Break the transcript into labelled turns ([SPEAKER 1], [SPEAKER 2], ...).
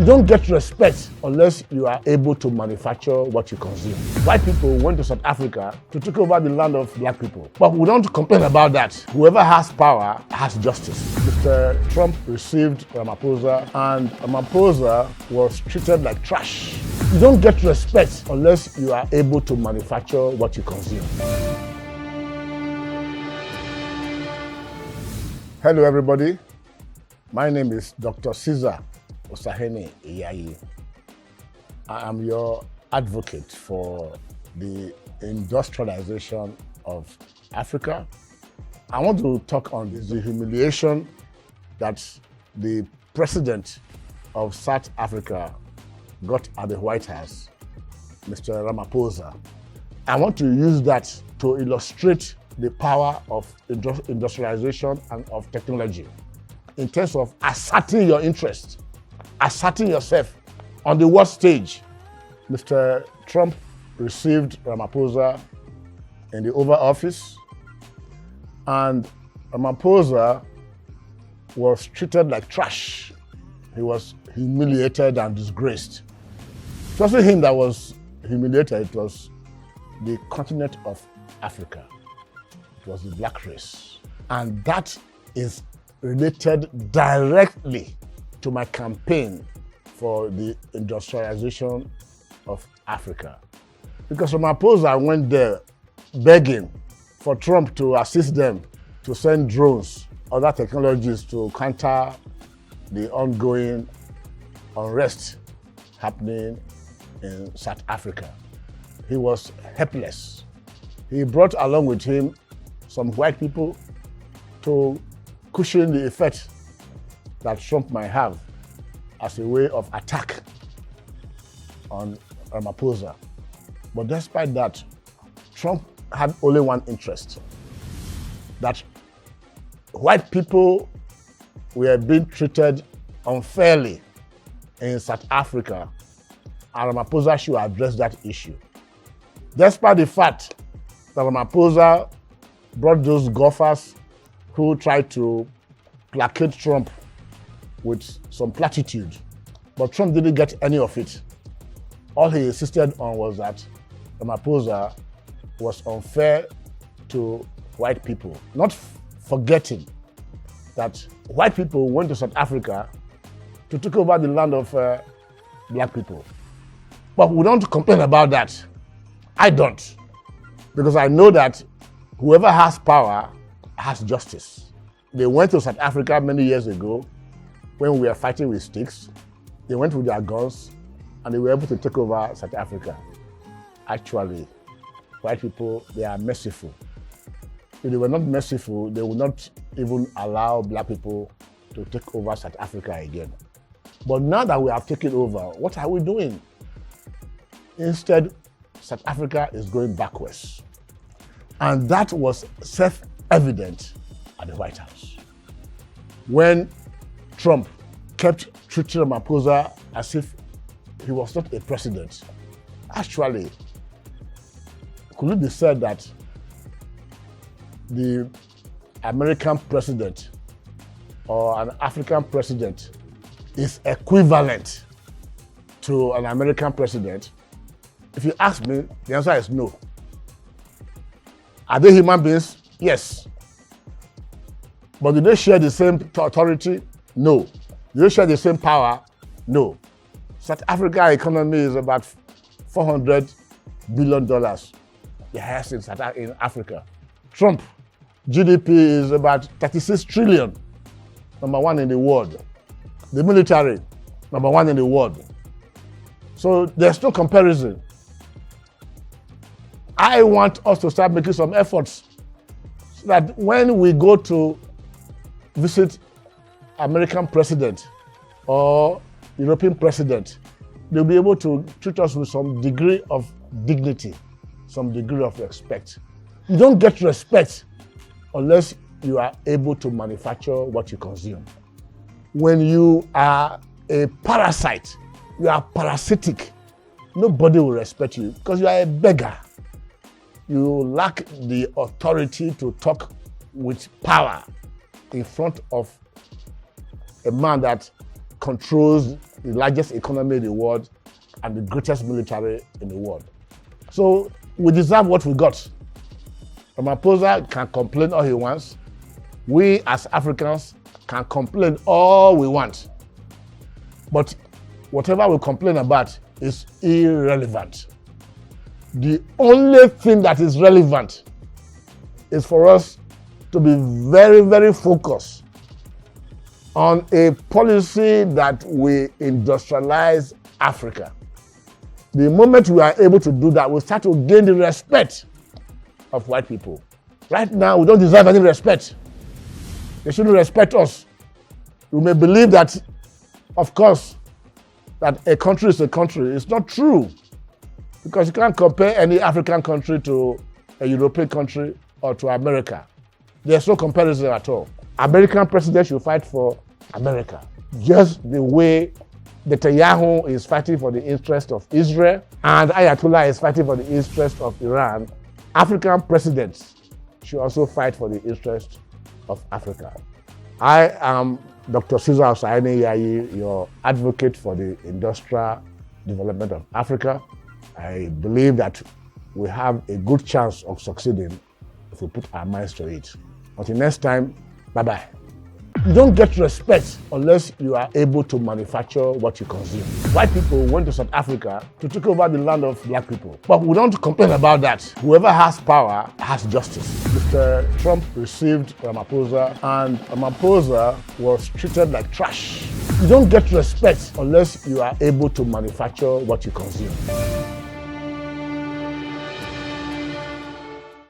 [SPEAKER 1] You don't get respect unless you are able to manufacture what you consume. White people went to South Africa to take over the land of black people. But we don't complain about that. Whoever has power has justice. Mr. Trump received Ramaphosa, and Ramaphosa was treated like trash. You don't get respect unless you are able to manufacture what you consume. Hello everybody, my name is Dr. Caesar Osahene Iyayi. I am your advocate for the industrialization of Africa. I want to talk on the humiliation that the president of South Africa got at the White House, Mr. Ramaphosa. I want to use that to illustrate the power of industrialization and of technology in terms of asserting your interest, asserting yourself on the world stage. Mr. Trump received Ramaphosa in the Oval Office, and Ramaphosa was treated like trash. He was humiliated and disgraced. It wasn't him that was humiliated, it was the continent of Africa. It was the black race. And that is related directly to my campaign for the industrialization of Africa. Because Ramaphosa went there begging for Trump to assist them to send drones, other technologies to counter the ongoing unrest happening in South Africa. He was helpless. He brought along with him some white people to cushion the effect that Trump might have as a way of attack on Ramaphosa. But despite that, Trump had only one interest, that white people were being treated unfairly in South Africa, and Ramaphosa should address that issue. Despite the fact that Ramaphosa brought those golfers who tried to placate Trump with some platitude, but Trump didn't get any of it. All he insisted on was that Ramaphosa was unfair to white people, not forgetting that white people went to South Africa to take over the land of black people. But we don't complain about that. I don't, because I know that whoever has power has justice. They went to South Africa many years ago when we were fighting with sticks. They went with their guns and they were able to take over South Africa. Actually, white people, they are merciful. If they were not merciful, they would not even allow black people to take over South Africa again. But now that we have taken over, what are we doing? Instead, South Africa is going backwards. And that was self-evident at the White House. When Trump kept treating Ramaphosa as if he was not a president. Actually, could it be said that the American president or an African president is equivalent to an American president? If you ask me, the answer is no. Are they human beings? Yes. But do they share the same authority? No. Do they share the same power? No. South Africa economy is about $400 billion, the highest in Africa. Trump GDP is about 36 trillion, number one in the world. The military, number one in the world. So there's no comparison. I want us to start making some efforts so that when we go to visit American president or European president, they'll be able to treat us with some degree of dignity, some degree of respect. You don't get respect unless you are able to manufacture what you consume. When you are a parasite, you are parasitic, nobody will respect you because you are a beggar. You lack the authority to talk with power in front of a man that controls the largest economy in the world and the greatest military in the world. So we deserve what we got. Ramaphosa can complain all he wants. We as Africans can complain all we want. But whatever we complain about is irrelevant. The only thing that is relevant is for us to be very, very focused on a policy that will industrialize Africa. The moment we are able to do that, we'll start to gain the respect of white people. Right now, we don't deserve any respect. They shouldn't respect us. We may believe that, of course, that a country is a country. It's not true, because you can't compare any African country to a European country or to America. There's no comparison at all. American president should fight for America, just the way Netanyahu is fighting for the interest of Israel and Ayatollah is fighting for the interest of Iran. African presidents should also fight for the interest of Africa. I am Dr. Cyril your advocate for the industrial development of Africa. I believe that we have a good chance of succeeding if we put our minds to it. Until next time, bye-bye. You don't get respect unless you are able to manufacture what you consume. White people went to South Africa to take over the land of black people. But we don't complain about that. Whoever has power has justice. Mr. Trump received Ramaphosa, and Ramaphosa was treated like trash. You don't get respect unless you are able to manufacture what you consume.